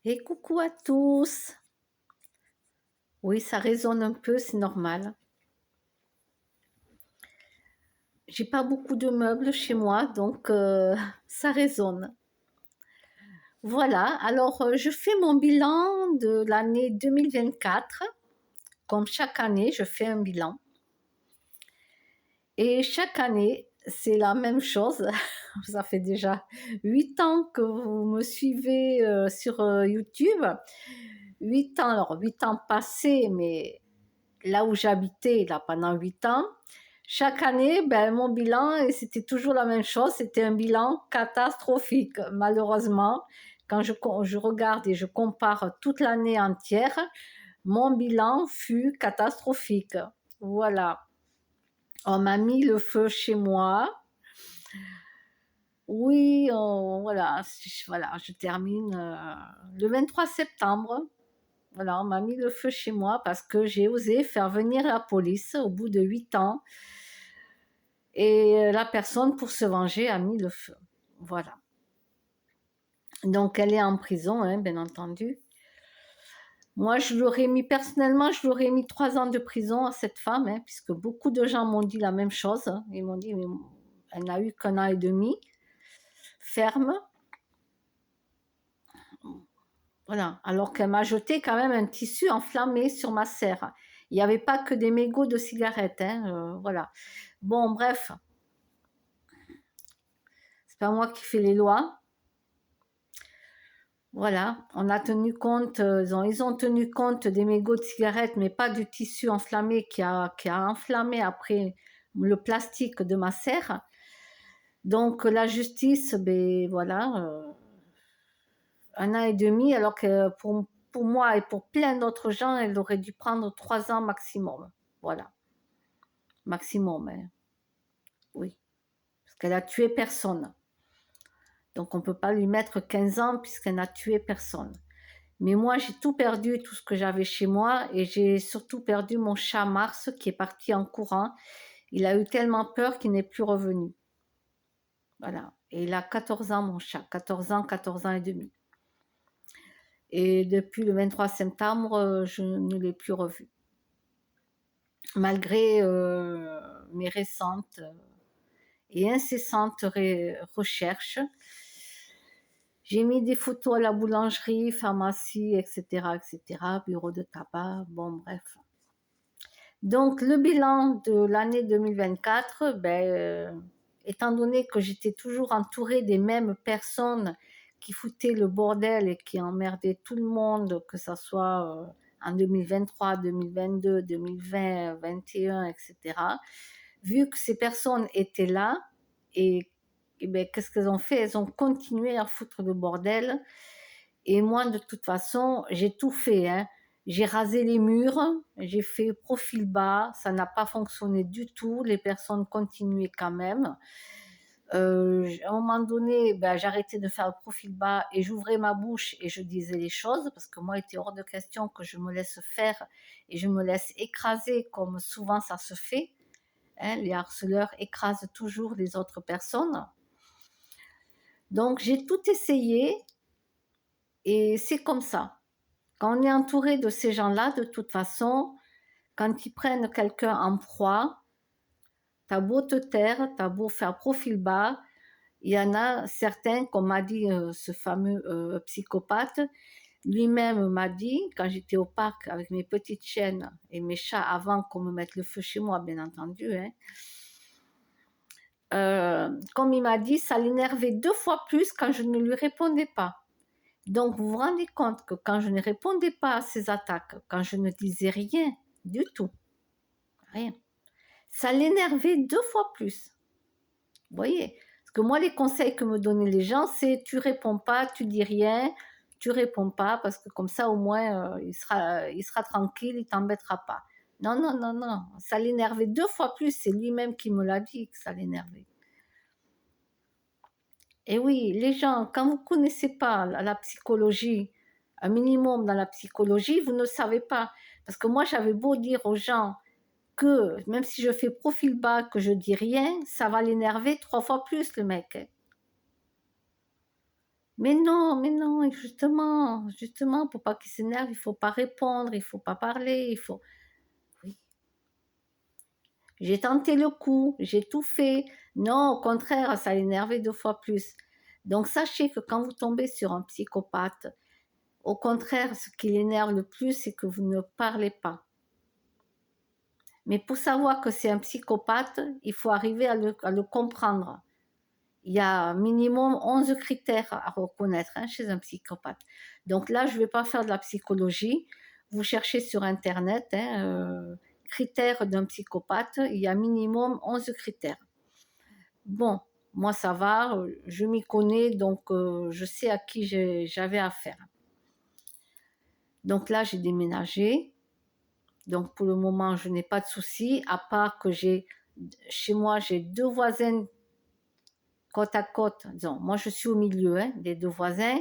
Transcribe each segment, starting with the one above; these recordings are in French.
Et coucou à tous. Oui, ça résonne un peu, c'est normal. J'ai pas beaucoup de meubles chez moi, donc ça résonne. Voilà, alors je fais mon bilan de l'année 2024. Comme chaque année, je fais un bilan. Et chaque année, c'est la même chose. Ça fait déjà 8 ans que vous me suivez sur YouTube. 8 ans, alors 8 ans passés, mais là où j'habitais là pendant 8 ans, chaque année, ben, mon bilan, et c'était toujours la même chose, c'était un bilan catastrophique. Malheureusement, quand je regarde et je compare toute l'année entière, mon bilan fut catastrophique. Voilà. On m'a mis le feu chez moi. Oui, voilà, je termine le 23 septembre. Voilà, on m'a mis le feu chez moi parce que j'ai osé faire venir la police au bout de 8 ans. Et la personne, pour se venger, a mis le feu. Voilà. Donc, elle est en prison, hein, bien entendu. Moi, personnellement, je l'aurais mis 3 ans de prison à cette femme, hein, puisque beaucoup de gens m'ont dit la même chose. Ils m'ont dit, mais elle n'a eu qu'1 an et demi, ferme. Voilà. Alors qu'elle m'a jeté quand même un tissu enflammé sur ma serre. Il n'y avait pas que des mégots de cigarettes, hein, voilà. Bon, bref, c'est pas moi qui fais les lois. Voilà, on a tenu compte, ils ont tenu compte des mégots de cigarettes, mais pas du tissu enflammé qui a enflammé après le plastique de ma serre. Donc la justice, ben voilà, 1 an et demi, alors que pour moi et pour plein d'autres gens, elle aurait dû prendre 3 ans maximum. Voilà, maximum, hein. Oui, parce qu'elle a tué personne. Donc on ne peut pas lui mettre 15 ans puisqu'elle n'a tué personne. Mais moi, j'ai tout perdu, tout ce que j'avais chez moi, et j'ai surtout perdu mon chat Mars qui est parti en courant. Il a eu tellement peur qu'il n'est plus revenu. Voilà. Et il a 14 ans, mon chat. 14 ans et demi. Et depuis le 23 septembre, je ne l'ai plus revu. Malgré mes récentes et incessantes recherches, j'ai mis des photos à la boulangerie, pharmacie, etc., etc., bureau de tabac, bon, bref. Donc, le bilan de l'année 2024, étant donné que j'étais toujours entourée des mêmes personnes qui foutaient le bordel et qui emmerdaient tout le monde, que ce soit en 2023, 2022, 2020, 2021, etc., vu que ces personnes étaient là, et ben, qu'est-ce qu'elles ont fait? Elles ont continué à foutre le bordel. Et moi, de toute façon, j'ai tout fait, hein. J'ai rasé les murs, j'ai fait profil bas, ça n'a pas fonctionné du tout, les personnes continuaient quand même. À un moment donné, ben, j'arrêtais de faire le profil bas et j'ouvrais ma bouche et je disais les choses, parce que moi, il était hors de question que je me laisse faire et je me laisse écraser comme souvent ça se fait, hein. Les harceleurs écrasent toujours les autres personnes. Donc j'ai tout essayé et c'est comme ça. Quand on est entouré de ces gens-là, de toute façon, quand ils prennent quelqu'un en proie, t'as beau te taire, t'as beau faire profil bas, il y en a certains, comme m'a dit ce fameux psychopathe, lui-même m'a dit, quand j'étais au parc avec mes petites chiennes et mes chats, avant qu'on me mette le feu chez moi, bien entendu, hein, comme il m'a dit, ça l'énervait 2 fois plus quand je ne lui répondais pas. Donc, vous vous rendez compte que quand je ne répondais pas à ces attaques, quand je ne disais rien du tout, rien, ça l'énervait 2 fois plus. Vous voyez? Parce que moi, les conseils que me donnaient les gens, c'est tu réponds pas, tu dis rien, tu réponds pas, parce que comme ça, au moins, il sera tranquille, il t'embêtera pas. Non, non, non, non, ça l'énervait 2 fois plus, c'est lui-même qui me l'a dit que ça l'énervait. Et oui, les gens, quand vous ne connaissez pas la psychologie, un minimum dans la psychologie, vous ne savez pas. Parce que moi, j'avais beau dire aux gens que même si je fais profil bas, que je dis rien, ça va l'énerver 3 fois plus, le mec. mais non, et justement, pour pas qu'il s'énerve, il faut pas répondre, il faut pas parler, il faut... Oui, j'ai tenté le coup, j'ai tout fait. Non, au contraire, ça l'énervait 2 fois plus. Donc sachez que quand vous tombez sur un psychopathe, au contraire, ce qui l'énerve le plus, c'est que vous ne parlez pas. Mais pour savoir que c'est un psychopathe, il faut arriver à le comprendre. Il y a minimum 11 critères à reconnaître chez un psychopathe. Donc là, je ne vais pas faire de la psychologie. Vous cherchez sur Internet, critères d'un psychopathe, il y a minimum 11 critères. Bon, moi ça va, je m'y connais, donc je sais à qui j'avais affaire. Donc là, j'ai déménagé. Donc pour le moment, je n'ai pas de soucis, à part que chez moi, j'ai 2 voisins côte à côte. Disons, moi, je suis au milieu des 2 voisins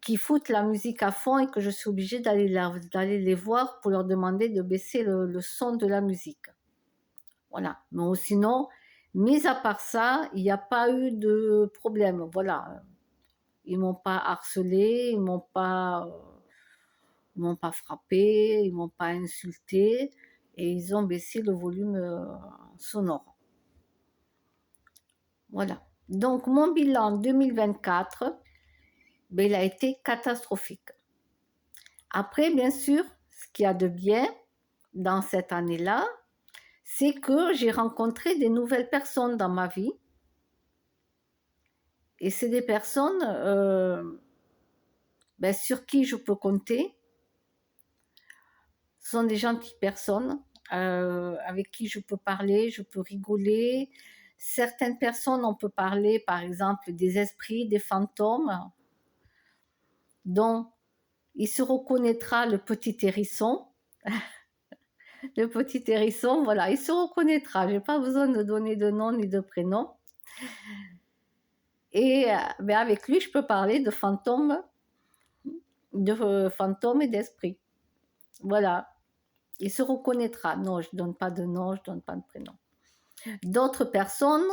qui foutent la musique à fond et que je suis obligée d'aller les voir pour leur demander de baisser le son de la musique. Voilà. Mais sinon, mis à part ça, il n'y a pas eu de problème. Voilà. Ils m'ont pas harcelé, ils m'ont pas frappé, ils m'ont pas insulté et ils ont baissé le volume sonore. Voilà. Donc mon bilan 2024, ben, il a été catastrophique. Après, bien sûr, ce qu'il y a de bien dans cette année-là, c'est que j'ai rencontré des nouvelles personnes dans ma vie. Et c'est des personnes ben, sur qui je peux compter. Ce sont des gentilles personnes avec qui je peux parler, je peux rigoler. Certaines personnes, on peut parler, par exemple, des esprits, des fantômes, dont il se reconnaîtra le petit hérisson. Le petit hérisson, voilà, il se reconnaîtra. Je n'ai pas besoin de donner de nom ni de prénom. Et ben avec lui, je peux parler de fantômes et d'esprits. Voilà, il se reconnaîtra. Non, je ne donne pas de nom, je ne donne pas de prénom. D'autres personnes,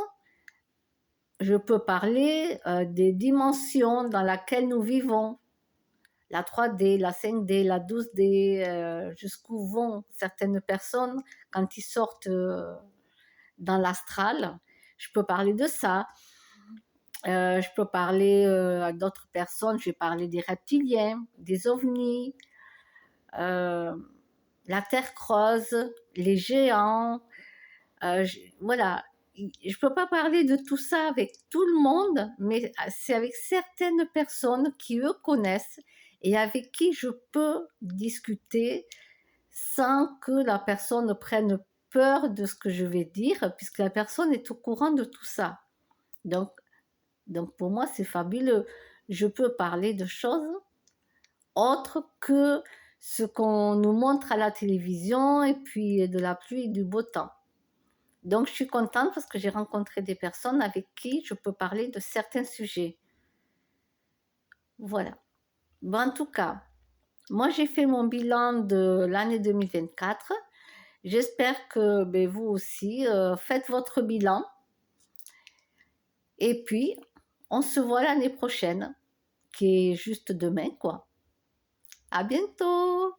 je peux parler des dimensions dans lesquelles nous vivons. La 3D, la 5D, la 12D, jusqu'où vont certaines personnes quand ils sortent dans l'astral. Je peux parler de ça. Je peux parler à d'autres personnes, je vais parler des reptiliens, des ovnis, la terre creuse, les géants. Voilà, je ne peux pas parler de tout ça avec tout le monde, mais c'est avec certaines personnes qui eux connaissent et avec qui je peux discuter sans que la personne prenne peur de ce que je vais dire, puisque la personne est au courant de tout ça. Donc pour moi, c'est fabuleux. Je peux parler de choses autres que ce qu'on nous montre à la télévision et puis de la pluie et du beau temps. Donc, je suis contente parce que j'ai rencontré des personnes avec qui je peux parler de certains sujets. Voilà. Bon, en tout cas, moi, j'ai fait mon bilan de l'année 2024. J'espère que ben, vous aussi, faites votre bilan. Et puis, on se voit l'année prochaine, qui est juste demain, quoi. À bientôt!